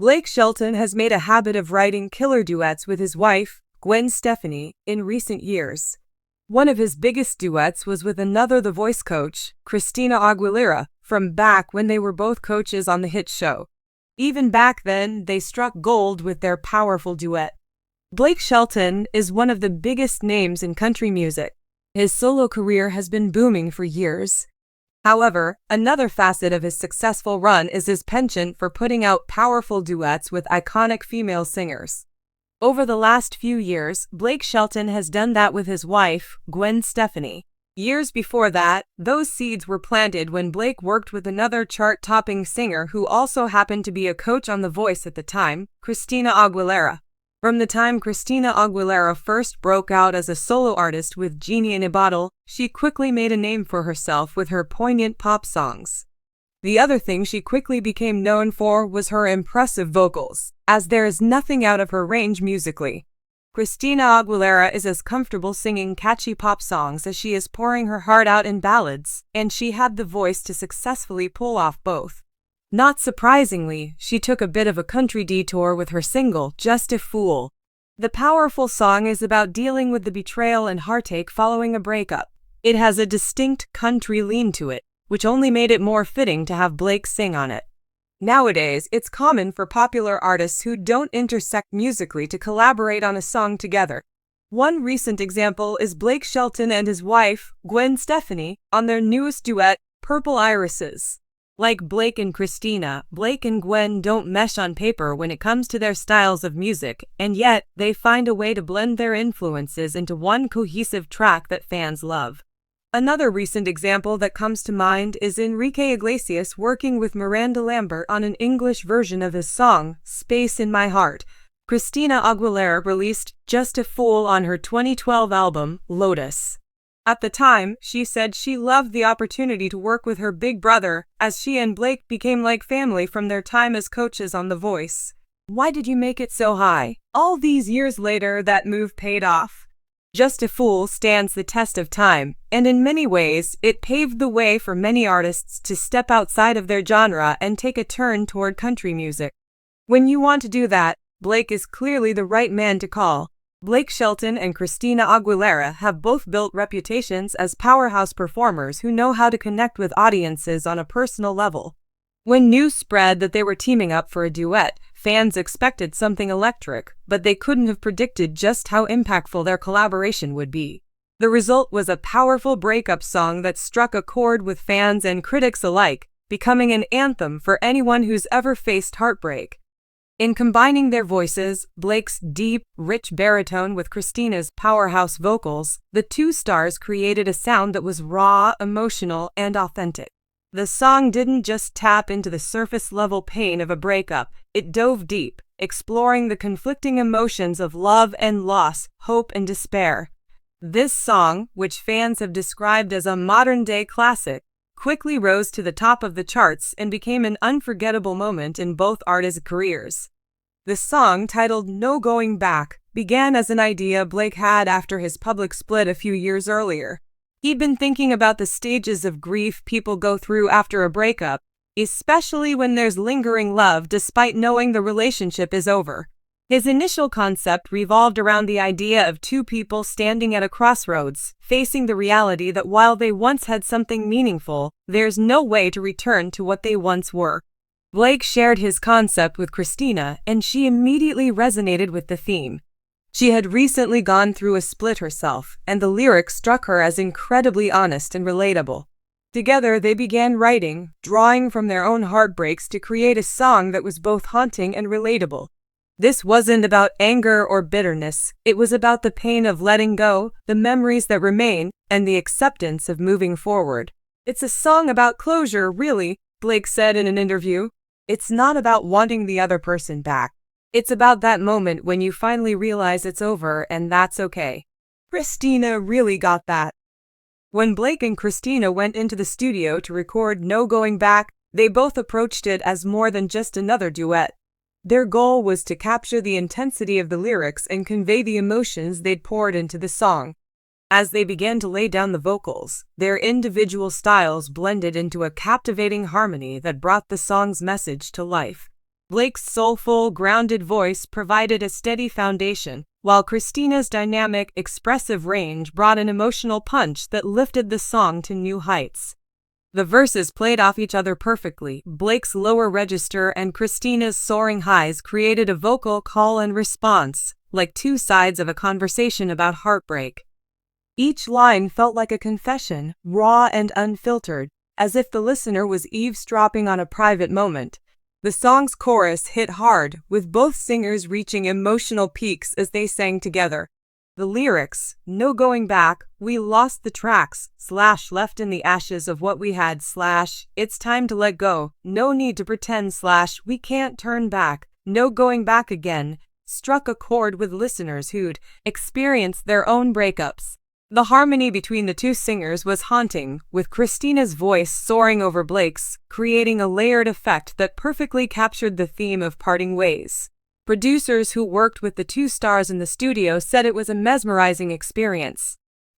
Blake Shelton has made a habit of writing killer duets with his wife, Gwen Stefani, in recent years. One of his biggest duets was with another The Voice coach, Christina Aguilera, from back when they were both coaches on the hit show. Even back then, they struck gold with their powerful duet. Blake Shelton is one of the biggest names in country music. His solo career has been booming for years. However, another facet of his successful run is his penchant for putting out powerful duets with iconic female singers. Over the last few years, Blake Shelton has done that with his wife, Gwen Stefani. Years before that, those seeds were planted when Blake worked with another chart-topping singer who also happened to be a coach on The Voice at the time, Christina Aguilera. From the time Christina Aguilera first broke out as a solo artist with Genie in a Bottle, she quickly made a name for herself with her poignant pop songs. The other thing she quickly became known for was her impressive vocals, as there is nothing out of her range musically. Christina Aguilera is as comfortable singing catchy pop songs as she is pouring her heart out in ballads, and she had the voice to successfully pull off both. Not surprisingly, she took a bit of a country detour with her single, Just a Fool. The powerful song is about dealing with the betrayal and heartache following a breakup. It has a distinct country lean to it, which only made it more fitting to have Blake sing on it. Nowadays, it's common for popular artists who don't intersect musically to collaborate on a song together. One recent example is Blake Shelton and his wife, Gwen Stefani, on their newest duet, Purple Irises. Like Blake and Christina, Blake and Gwen don't mesh on paper when it comes to their styles of music, and yet they find a way to blend their influences into one cohesive track that fans love. Another recent example that comes to mind is Enrique Iglesias working with Miranda Lambert on an English version of his song, Space in My Heart. Christina Aguilera released Just a Fool on her 2012 album, Lotus. At the time, she said she loved the opportunity to work with her big brother, as she and Blake became like family from their time as coaches on The Voice. Why did you make it so high? All these years later, that move paid off. Just a Fool stands the test of time, and in many ways, it paved the way for many artists to step outside of their genre and take a turn toward country music. When you want to do that, Blake is clearly the right man to call. Blake Shelton and Christina Aguilera have both built reputations as powerhouse performers who know how to connect with audiences on a personal level. When news spread that they were teaming up for a duet, fans expected something electric, but they couldn't have predicted just how impactful their collaboration would be. The result was a powerful breakup song that struck a chord with fans and critics alike, becoming an anthem for anyone who's ever faced heartbreak. In combining their voices, Blake's deep, rich baritone with Christina's powerhouse vocals, the two stars created a sound that was raw, emotional, and authentic. The song didn't just tap into the surface-level pain of a breakup, it dove deep, exploring the conflicting emotions of love and loss, hope and despair. This song, which fans have described as a modern-day classic, quickly rose to the top of the charts and became an unforgettable moment in both artists' careers. The song, titled No Going Back, began as an idea Blake had after his public split a few years earlier. He'd been thinking about the stages of grief people go through after a breakup, especially when there's lingering love despite knowing the relationship is over. His initial concept revolved around the idea of two people standing at a crossroads, facing the reality that while they once had something meaningful, there's no way to return to what they once were. Blake shared his concept with Christina, and she immediately resonated with the theme. She had recently gone through a split herself, and the lyrics struck her as incredibly honest and relatable. Together, they began writing, drawing from their own heartbreaks to create a song that was both haunting and relatable. This wasn't about anger or bitterness, it was about the pain of letting go, the memories that remain, and the acceptance of moving forward. It's a song about closure, really, Blake said in an interview. It's not about wanting the other person back. It's about that moment when you finally realize it's over and that's okay. Christina really got that. When Blake and Christina went into the studio to record No Going Back, they both approached it as more than just another duet. Their goal was to capture the intensity of the lyrics and convey the emotions they'd poured into the song. As they began to lay down the vocals, their individual styles blended into a captivating harmony that brought the song's message to life. Blake's soulful, grounded voice provided a steady foundation, while Christina's dynamic, expressive range brought an emotional punch that lifted the song to new heights. The verses played off each other perfectly. Blake's lower register and Christina's soaring highs created a vocal call and response, like two sides of a conversation about heartbreak. Each line felt like a confession, raw and unfiltered, as if the listener was eavesdropping on a private moment. The song's chorus hit hard, with both singers reaching emotional peaks as they sang together. The lyrics, "No going back, we lost the tracks, / left in the ashes of what we had / it's time to let go, no need to pretend / we can't turn back, no going back again," struck a chord with listeners who'd experienced their own breakups. The harmony between the two singers was haunting, with Christina's voice soaring over Blake's, creating a layered effect that perfectly captured the theme of parting ways. Producers who worked with the two stars in the studio said it was a mesmerizing experience.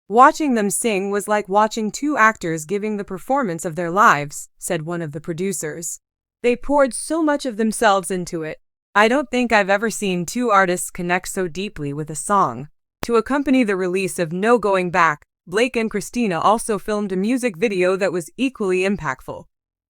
"Watching them sing was like watching two actors giving the performance of their lives," said one of the producers. "They poured so much of themselves into it. I don't think I've ever seen two artists connect so deeply with a song." To accompany the release of No Going Back, Blake and Christina also filmed a music video that was equally impactful.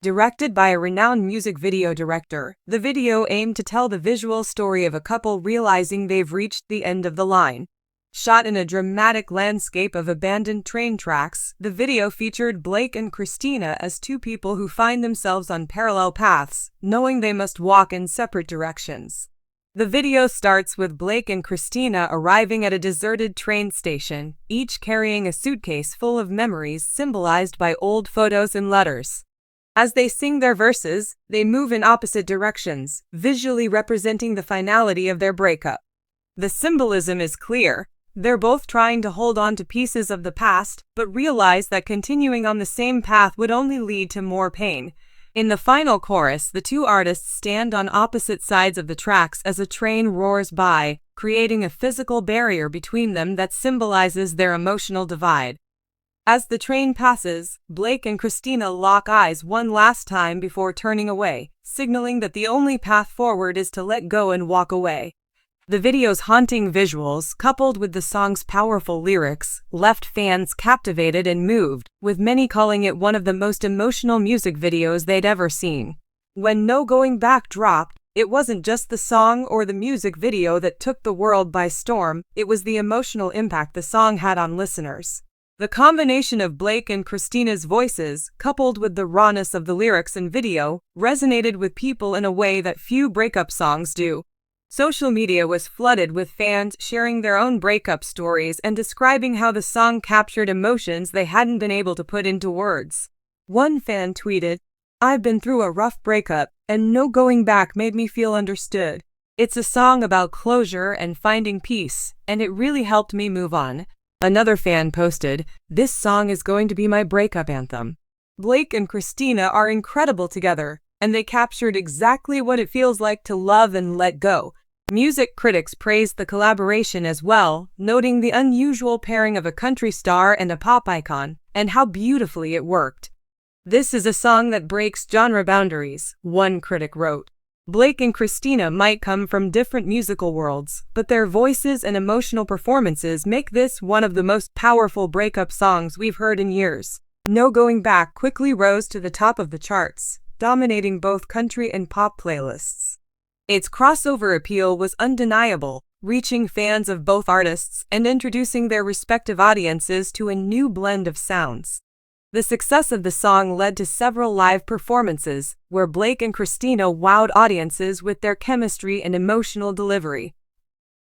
Directed by a renowned music video director, the video aimed to tell the visual story of a couple realizing they've reached the end of the line. Shot in a dramatic landscape of abandoned train tracks, the video featured Blake and Christina as two people who find themselves on parallel paths, knowing they must walk in separate directions. The video starts with Blake and Christina arriving at a deserted train station, each carrying a suitcase full of memories symbolized by old photos and letters. As they sing their verses, they move in opposite directions, visually representing the finality of their breakup. The symbolism is clear. They're both trying to hold on to pieces of the past, but realize that continuing on the same path would only lead to more pain. In the final chorus, the two artists stand on opposite sides of the tracks as a train roars by, creating a physical barrier between them that symbolizes their emotional divide. As the train passes, Blake and Christina lock eyes one last time before turning away, signaling that the only path forward is to let go and walk away. The video's haunting visuals, coupled with the song's powerful lyrics, left fans captivated and moved, with many calling it one of the most emotional music videos they'd ever seen. When No Going Back dropped, it wasn't just the song or the music video that took the world by storm, it was the emotional impact the song had on listeners. The combination of Blake and Christina's voices, coupled with the rawness of the lyrics and video, resonated with people in a way that few breakup songs do. Social media was flooded with fans sharing their own breakup stories and describing how the song captured emotions they hadn't been able to put into words. One fan tweeted, "I've been through a rough breakup, and No Going Back made me feel understood. It's a song about closure and finding peace, and it really helped me move on." Another fan posted, "This song is going to be my breakup anthem." Blake and Christina are incredible together, and they captured exactly what it feels like to love and let go. Music critics praised the collaboration as well, noting the unusual pairing of a country star and a pop icon, and how beautifully it worked. "This is a song that breaks genre boundaries," one critic wrote. Blake and Christina might come from different musical worlds, but their voices and emotional performances make this one of the most powerful breakup songs we've heard in years. No Going Back quickly rose to the top of the charts, dominating both country and pop playlists. Its crossover appeal was undeniable, reaching fans of both artists and introducing their respective audiences to a new blend of sounds. The success of the song led to several live performances, where Blake and Christina wowed audiences with their chemistry and emotional delivery.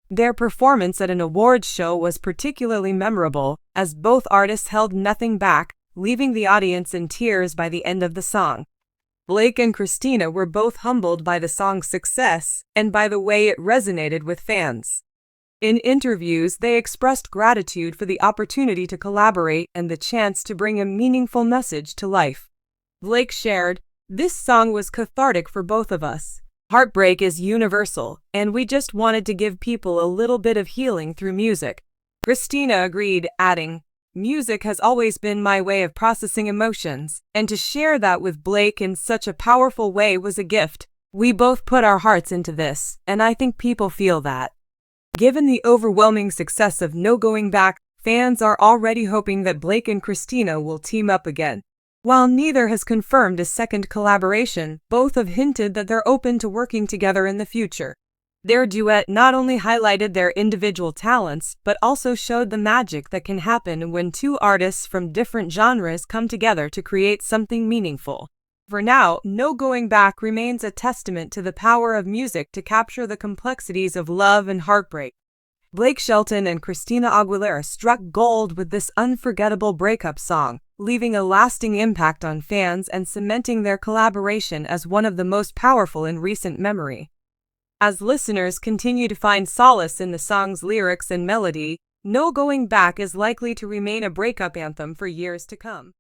Their performance at an awards show was particularly memorable, as both artists held nothing back, leaving the audience in tears by the end of the song. Blake and Christina were both humbled by the song's success and by the way it resonated with fans. In interviews, they expressed gratitude for the opportunity to collaborate and the chance to bring a meaningful message to life. Blake shared, "This song was cathartic for both of us. Heartbreak is universal, and we just wanted to give people a little bit of healing through music." Christina agreed, adding, "Music has always been my way of processing emotions, and to share that with Blake in such a powerful way was a gift." We both put our hearts into this, and I think people feel that. Given the overwhelming success of No Going Back, fans are already hoping that Blake and Christina will team up again. While neither has confirmed a second collaboration, both have hinted that they're open to working together in the future. Their duet not only highlighted their individual talents, but also showed the magic that can happen when two artists from different genres come together to create something meaningful. For now, No Going Back remains a testament to the power of music to capture the complexities of love and heartbreak. Blake Shelton and Christina Aguilera struck gold with this unforgettable breakup song, leaving a lasting impact on fans and cementing their collaboration as one of the most powerful in recent memory. As listeners continue to find solace in the song's lyrics and melody, No Going Back is likely to remain a breakup anthem for years to come.